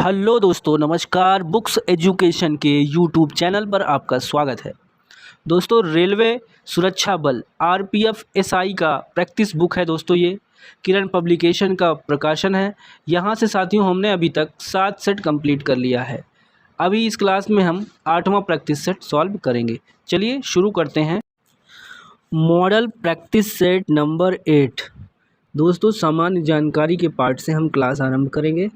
Hello दोस्तों, नमस्कार। Books education के यूट्यूब चैनल पर आपका स्वागत है। दोस्तों, रेलवे सुरक्षा बल आरपीएफ एसआई का प्रैक्टिस बुक है। दोस्तों, ये किरण पब्लिकेशन का प्रकाशन है। यहाँ से साथियों हमने अभी तक 7 सेट कंप्लीट कर लिया है। अभी इस क्लास में हम 8वां प्रैक्टिस सेट सॉल्व करेंगे। चलिए शुरू करते हैं। Model practice set number 8। दोस्तों, सामान्य जानकारी के पार्ट से हम क्लास आरंभ करेंगे।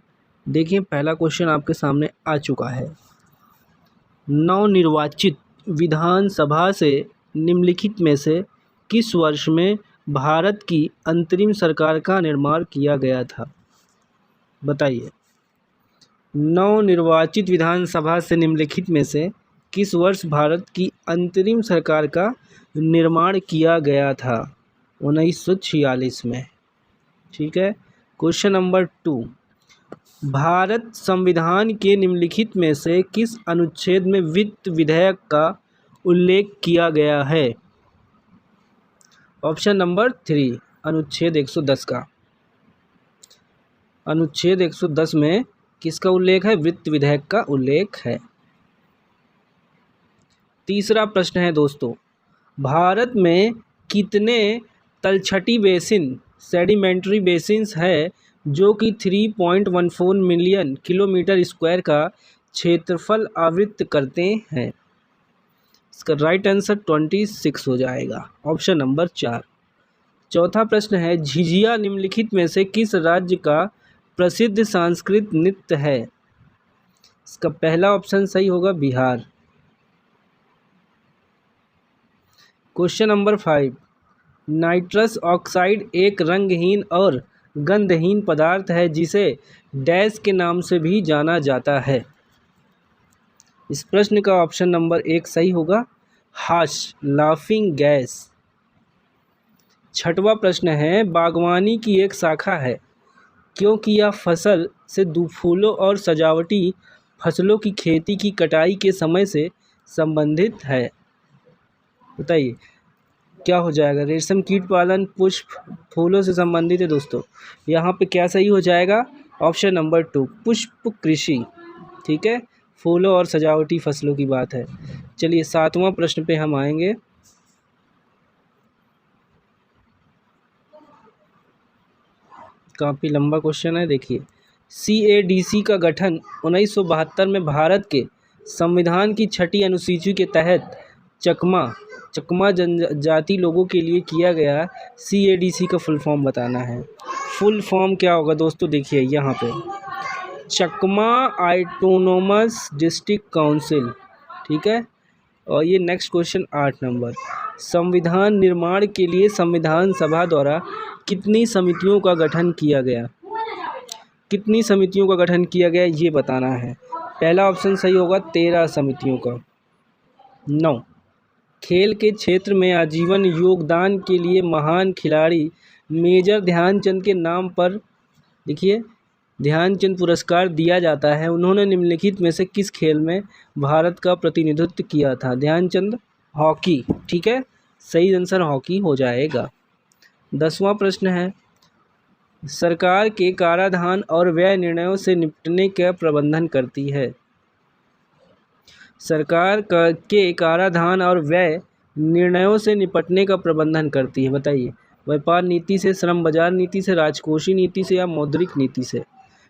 देखिए, पहला क्वेश्चन आपके सामने आ चुका है। नवनिर्वाचित विधानसभा से निम्नलिखित में से किस वर्ष में भारत की अंतरिम सरकार का निर्माण किया गया था? बताइए। नवनिर्वाचित विधानसभा से निम्नलिखित में से किस वर्ष भारत की अंतरिम सरकार का निर्माण किया गया था? 1946 में। ठीक है। Question number 2। भारत संविधान के निम्नलिखित में से किस अनुच्छेद में वित्त विधेयक का उल्लेख किया गया है? ऑप्शन नंबर 3, अनुच्छेद 110 का। अनुच्छेद 110 में किसका उल्लेख है? वित्त विधेयक का उल्लेख है। तीसरा प्रश्न है दोस्तों, भारत में कितने तलछटी बेसिन सेडिमेंट्री बेसिन्स है जो कि 3.14 मिलियन किलोमीटर स्क्वायर का क्षेत्रफल आवृत्त करते हैं? इसका राइट आंसर 26 हो जाएगा। Option number 4। चौथा प्रश्न है, झिझिया निम्नलिखित में से किस राज्य का प्रसिद्ध सांस्कृतिक नृत्य है? इसका पहला ऑप्शन सही होगा, Bihar. Question number 5। Nitrous oxide एक रंगहीन और गंधहीन पदार्थ है जिसे डैश के नाम से भी जाना जाता है। इस प्रश्न का ऑप्शन नंबर 1 सही होगा, हाश, लाफिंग गैस। छठवां प्रश्न है, बागवानी की एक शाखा है क्योंकि यह फसल से फूलों और सजावटी फसलों की खेती की कटाई के समय से संबंधित है। बताइए क्या हो जाएगा? रेशम कीट पालन, पुष्प, फूलों से संबंधित है दोस्तों। यहाँ पे क्या सही हो जाएगा? ऑप्शन नंबर 2, पुष्प कृषि। ठीक है, फूलों और सजावटी फसलों की बात है। चलिए 7वां प्रश्न पे हम आएंगे। काफ़ी लंबा क्वेश्चन है, देखिए। CADC का गठन 1972 में भारत के संविधान की 6ठी अनुसूची के तहत चकमा जनजाति लोगों के लिए किया गया। CADC का फुल फॉर्म बताना है। फुल फॉर्म क्या होगा दोस्तों? देखिए यहाँ पे, चकमा ऑटोनोमस डिस्ट्रिक्ट काउंसिल। ठीक है। और ये नेक्स्ट क्वेश्चन 8 नंबर, संविधान निर्माण के लिए संविधान सभा द्वारा कितनी समितियों का गठन किया गया? कितनी समितियों का गठन किया गया ये बताना है। पहला ऑप्शन सही होगा, 13 समितियों का। 9, खेल के क्षेत्र में आजीवन योगदान के लिए महान खिलाड़ी मेजर ध्यानचंद के नाम पर, देखिए, ध्यानचंद पुरस्कार दिया जाता है। उन्होंने निम्नलिखित में से किस खेल में भारत का प्रतिनिधित्व किया था? ध्यानचंद, हॉकी। ठीक है, सही आंसर हॉकी हो जाएगा। 10वां प्रश्न है, सरकार के कराधान और व्यय निर्णयों से निपटने का प्रबंधन करती है। सरकार के कराधान और व्यय निर्णयों से निपटने का प्रबंधन करती है। बताइए, व्यापार नीति से, श्रम बाजार नीति से, राजकोषीय नीति से या मौद्रिक नीति से?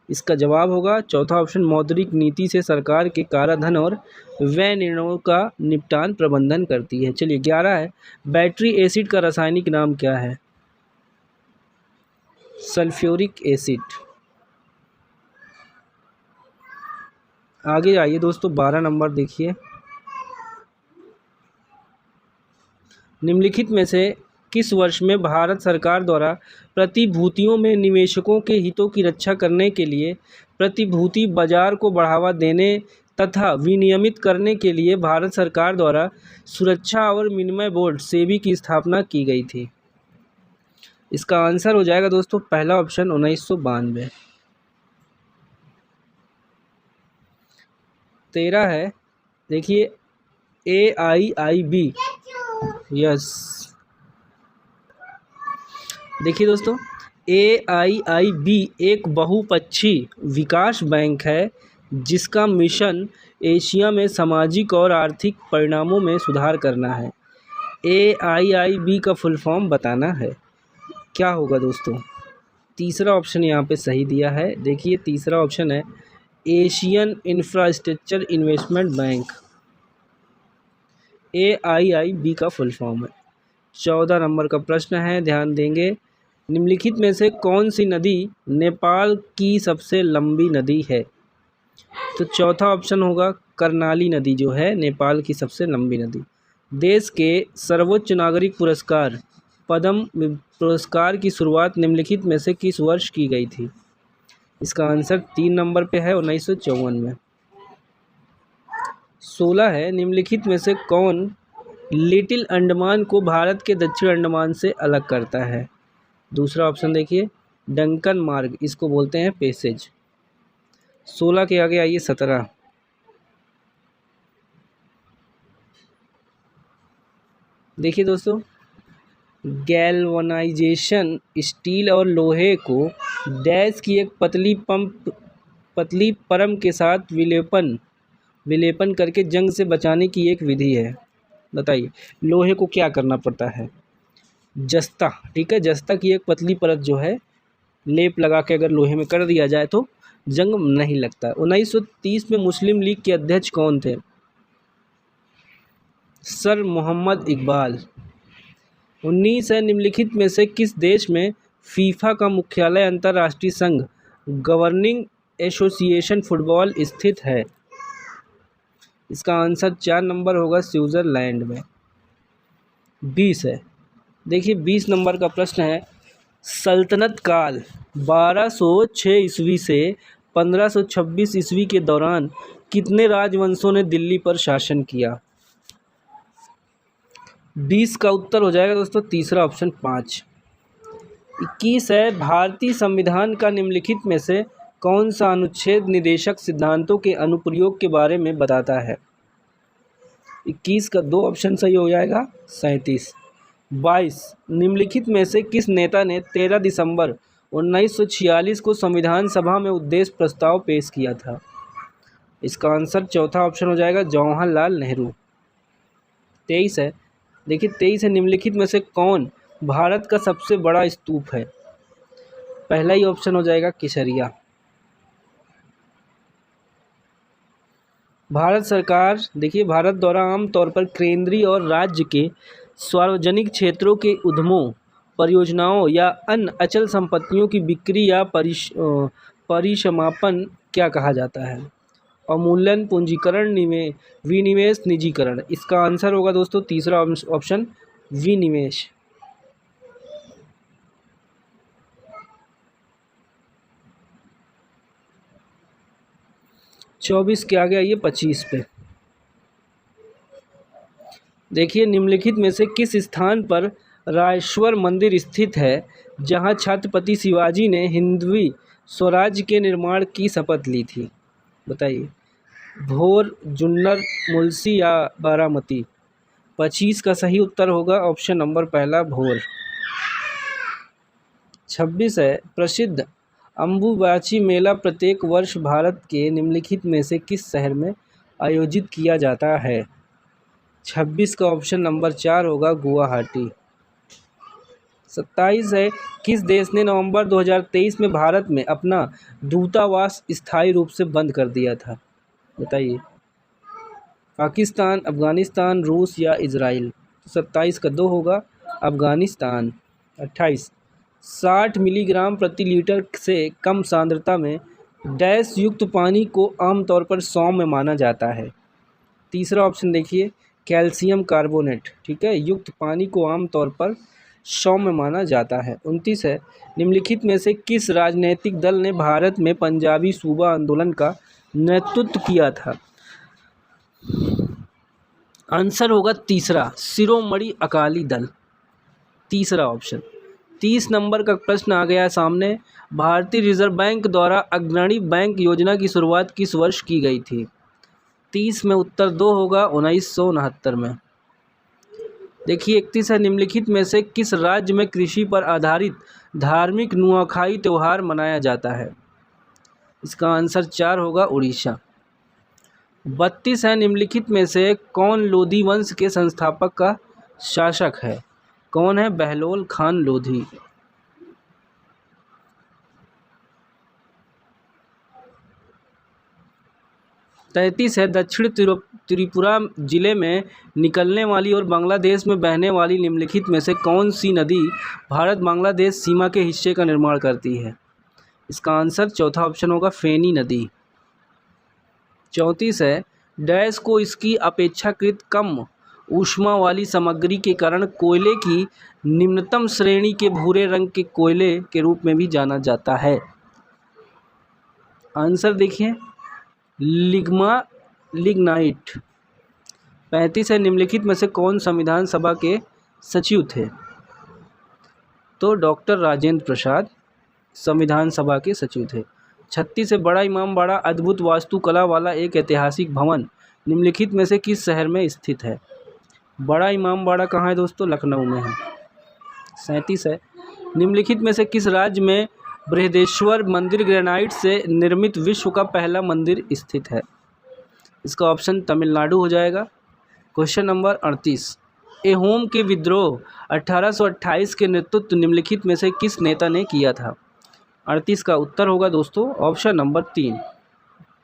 इसका जवाब होगा चौथा ऑप्शन, मौद्रिक नीति से सरकार के कराधान और व्यय निर्णयों का निपटान प्रबंधन करती है। चलिए 11 है, बैटरी एसिड का रासायनिक नाम क्या है? Sulphuric acid. आगे आइए दोस्तों, 12 नंबर देखिए। निम्नलिखित में से किस वर्ष में भारत सरकार द्वारा प्रतिभूतियों में निवेशकों के हितों की रक्षा करने के लिए प्रतिभूति बाजार को बढ़ावा देने तथा विनियमित करने के लिए भारत सरकार द्वारा सुरक्षा और विनिमय बोर्ड सेबी की स्थापना की गई थी? इसका आंसर हो जाएगा दोस्तों पहला ऑप्शन, 1992। 13 है, देखिए, AIIB। यस, देखिए दोस्तों, AIIB एक बहुपक्षीय विकास बैंक है जिसका मिशन एशिया में सामाजिक और आर्थिक परिणामों में सुधार करना है। AIIB का फुल फॉर्म बताना है। क्या होगा दोस्तों? तीसरा ऑप्शन यहाँ पे सही दिया है। देखिए तीसरा ऑप्शन है Asian infrastructure investment bank. AIIB का फुल फॉर्म है। 14 नंबर का प्रश्न है, ध्यान देंगे। निम्नलिखित में से कौन सी नदी नेपाल की सबसे लंबी नदी है? तो चौथा ऑप्शन होगा कर्णाली नदी जो है नेपाल की सबसे लंबी नदी। देश के सर्वोच्च नागरिक पुरस्कार पद्म पुरस्कार की शुरुआत निम्नलिखित में से किस वर्ष की गई थी? इसका आंसर 3 नंबर पे है 1954 में। 16 है, निम्नलिखित में से कौन लिटिल अंडमान को भारत के दक्षिण अंडमान से अलग करता है? दूसरा ऑप्शन देखिए डंकन मार्ग, इसको बोलते हैं पैसेज। 16 के आगे आइए 17। देखिए दोस्तों, गैल्वनाइजेशन स्टील और लोहे को डैश की एक पतली परम के साथ विलेपन करके जंग से बचाने की एक विधि है। बताइए लोहे को क्या करना पड़ता है? जस्ता, ठीक है, जस्ता की एक पतली परत जो है लेप लगा के अगर लोहे में कर दिया जाए तो जंग नहीं लगता। 1930 में मुस्लिम लीग के अध्यक्ष कौन थे? सर मोहम्मद इकबाल। 19 है, निम्नलिखित में से किस देश में फीफा का मुख्यालय अंतर्राष्ट्रीय संघ गवर्निंग एसोसिएशन फुटबॉल स्थित है? इसका आंसर 4 नंबर होगा स्विट्जरलैंड में। 20 है, देखिए 20 नंबर का प्रश्न है, सल्तनत काल 1206 ईस्वी से 1526 ईस्वी के दौरान कितने राजवंशों ने दिल्ली पर शासन किया? 20 का उत्तर हो जाएगा दोस्तों तीसरा ऑप्शन 5। 21 है, भारतीय संविधान का निम्नलिखित में से कौन सा अनुच्छेद निदेशक सिद्धांतों के अनुप्रयोग के बारे में बताता है? 21 का 2 ऑप्शन सही हो जाएगा 37। 22, निम्नलिखित में से किस नेता ने 13 दिसंबर 1946 को संविधान सभा में उद्देश्य प्रस्ताव पेश किया था? इसका आंसर चौथा ऑप्शन हो जाएगा जवाहरलाल नेहरू। 23 है, देखिए 23 है, निम्नलिखित में से कौन भारत का सबसे बड़ा स्तूप है? पहला ही ऑप्शन हो जाएगा केसरिया। भारत सरकार, देखिए भारत द्वारा आमतौर पर केंद्रीय और राज्य के सार्वजनिक क्षेत्रों के उद्यमों, परियोजनाओं या अन्य अचल संपत्तियों की बिक्री या परिसमापन क्या कहा जाता है? अवमूल्यन, पूंजीकरण, विनिवेश, निजीकरण। इसका आंसर होगा दोस्तों तीसरा ऑप्शन विनिवेश। 24 के आगे आइए 25 पे। देखिए निम्नलिखित में से किस स्थान पर रायश्वर मंदिर स्थित है जहां छत्रपति शिवाजी ने हिंदवी स्वराज्य के निर्माण की शपथ ली थी? बताइए भोर, जुन्नर, मुलसी या बारामती। 25 का सही उत्तर होगा ऑप्शन नंबर पहला भोर। 26 है, प्रसिद्ध अम्बुबाची मेला प्रत्येक वर्ष भारत के निम्नलिखित में से किस शहर में आयोजित किया जाता है? 26 का ऑप्शन नंबर 4 होगा गुवाहाटी। 27 है, किस देश ने नवंबर 2023 में भारत में अपना दूतावास स्थायी रूप से बंद कर दिया था? बताइए पाकिस्तान, अफगानिस्तान, रूस या इजराइल। 27 का 2 होगा अफगानिस्तान। 28, 60 मिलीग्राम प्रति लीटर से कम सांद्रता में डैश युक्त पानी को आमतौर पर सौम्य माना जाता है? तीसरा ऑप्शन देखिए कैल्शियम कार्बोनेट, ठीक है, युक्त पानी को आमतौर पर सौम्य माना जाता है। 29 है, निम्नलिखित में से किस राजनीतिक दल ने भारत में पंजाबी सूबा आंदोलन का नेतृत्व किया था? आंसर होगा तीसरा शिरोमणि अकाली दल, तीसरा ऑप्शन। 30 नंबर का प्रश्न आ गया सामने, भारतीय रिजर्व बैंक द्वारा अग्रणी बैंक योजना की शुरुआत किस वर्ष की गई थी? 30 में उत्तर 2 होगा 1969 में। देखिए 31 है, निम्नलिखित में से किस राज्य में कृषि पर आधारित धार्मिक नुआखाई त्यौहार मनाया जाता है? इसका आंसर 4 होगा उड़ीसा। 32 है। निम्नलिखित में से कौन लोधी वंश के संस्थापक का शासक है? कौन है? बहलोल खान लोधी। 33 है। दक्षिण त्रिपुरा जिले में निकलने वाली और बांग्लादेश में बहने वाली निम्नलिखित में से कौन सी नदी भारत बांग्लादेश सीमा के हिस्से का निर्माण करती है? इसका आंसर चौथा ऑप्शन होगा, फेनी नदी। 34 है। डैश को इसकी अपेक्षाकृत कम ऊष्मा वाली सामग्री के कारण कोयले की निम्नतम श्रेणी के भूरे रंग के कोयले के रूप में भी जाना जाता है। आंसर देखिए, लिग्नाइट। 35 है। निम्नलिखित में से कौन संविधान सभा के सचिव थे? तो डॉक्टर राजेंद्र प्रसाद संविधान सभा के सचिव थे। 36 है। बड़ा इमामबाड़ा अद्भुत वास्तुकला वाला एक ऐतिहासिक भवन निम्नलिखित में से किस शहर में स्थित है? बड़ा इमामबाड़ा कहाँ है दोस्तों? लखनऊ में है। 37 है। निम्नलिखित में से किस राज्य में बृहदेश्वर मंदिर ग्रेनाइट से निर्मित विश्व का पहला मंदिर स्थित है? इसका ऑप्शन तमिलनाडु हो जाएगा। Question number 38। अहोम के विद्रोह 1828 के नेतृत्व निम्नलिखित में से किस नेता ने किया था? 38 का उत्तर होगा दोस्तों ऑप्शन नंबर 3।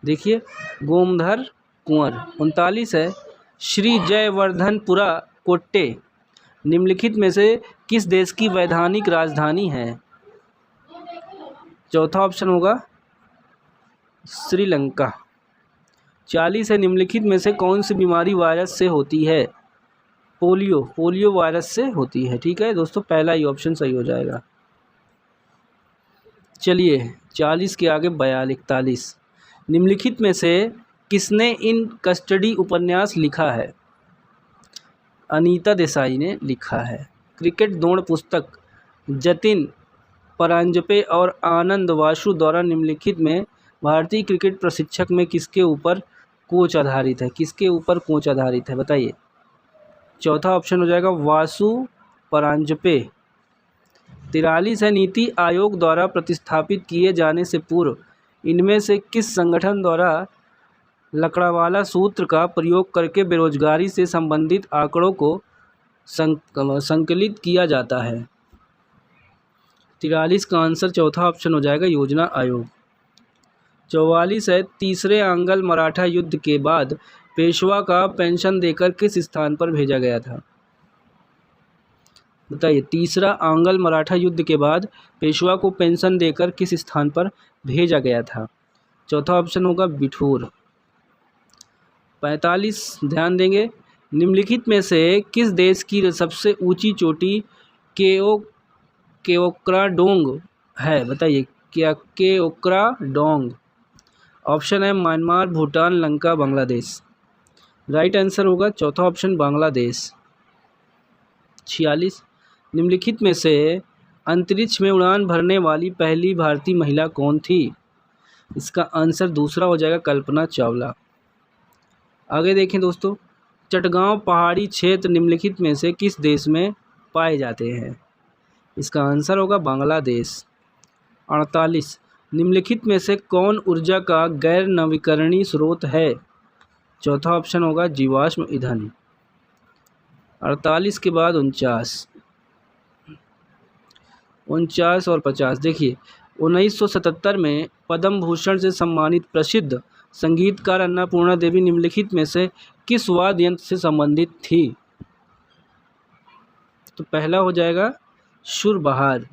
देखिए, गोमधर कुंवर। 39 है। श्री जयवर्धनपुरा कोट्टे निम्नलिखित में से किस देश की वैधानिक राजधानी है? चौथा ऑप्शन होगा श्रीलंका। 40 है। निम्नलिखित में से कौन सी बीमारी वायरस से होती है? पोलियो वायरस से होती है। ठीक है दोस्तों, पहला ही ऑप्शन सही हो जाएगा। चलिए 40 के आगे 41। निम्नलिखित में से किसने इन कस्टडी उपन्यास लिखा है? अनीता देसाई ने लिखा है। क्रिकेट दौड़ पुस्तक जतिन परांजपे और आनंद वासु द्वारा निम्नलिखित में भारतीय क्रिकेट प्रशिक्षक में किसके ऊपर कोच आधारित है? किसके ऊपर कोच आधारित है बताइए? चौथा ऑप्शन हो जाएगा वासु परांजपे। 43 है। नीति आयोग द्वारा प्रतिस्थापित किए जाने से पूर्व इनमें से किस संगठन द्वारा लकड़ावाला सूत्र का प्रयोग करके बेरोजगारी से संबंधित आंकड़ों को संकलित किया जाता है? 43 का आंसर चौथा ऑप्शन हो जाएगा योजना आयोग। 44 है। तीसरे आंग्ल मराठा युद्ध के बाद पेशवा का पेंशन देकर किस स्थान पर भेजा गया था? बताइए, तीसरा आंग्ल मराठा युद्ध के बाद पेशवा को पेंशन देकर किस स्थान पर भेजा गया था? चौथा ऑप्शन होगा बिठूर। 45 ध्यान देंगे। निम्नलिखित में से किस देश की सबसे ऊंची चोटी केओक्राडोंग है? बताइए, क्या केओक्राडोंग? ऑप्शन है Myanmar, Bhutan, Lanka, Bangladesh. Right answer होगा चौथा ऑप्शन बांग्लादेश। 46 निम्नलिखित में से अंतरिक्ष में उड़ान भरने वाली पहली भारतीय महिला कौन थी? इसका आंसर दूसरा हो जाएगा कल्पना चावला। आगे देखें दोस्तों, चटगांव पहाड़ी क्षेत्र निम्नलिखित में से किस देश में पाए जाते हैं? इसका आंसर होगा बांग्लादेश। 48 निम्नलिखित में से कौन ऊर्जा का गैर नवीकरणीय स्रोत है? चौथा ऑप्शन होगा जीवाश्म ईंधन। 48 के बाद 49 और 50। देखिए, 1977 में पद्म भूषण से सम्मानित प्रसिद्ध संगीतकार अन्नपूर्णा देवी निम्नलिखित में से किस वाद्य यंत्र से संबंधित थी? तो पहला हो जाएगा सुरबहार।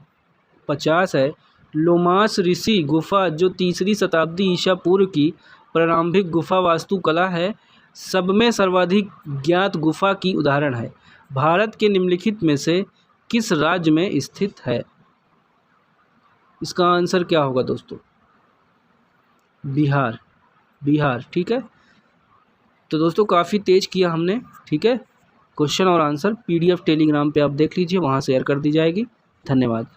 50 है। लोमास ऋषि गुफा जो 3री शताब्दी ईसा पूर्व की प्रारंभिक गुफा वास्तुकला है, सब में सर्वाधिक ज्ञात गुफा की उदाहरण है। भारत के निम्नलिखित में से किस राज्य में स्थित है? इसका आंसर क्या होगा दोस्तों? बिहार। ठीक है, तो दोस्तों काफ़ी तेज किया हमने। ठीक है, क्वेश्चन और आंसर PDF टेलीग्राम पे आप देख लीजिए, वहाँ शेयर कर दी जाएगी। धन्यवाद।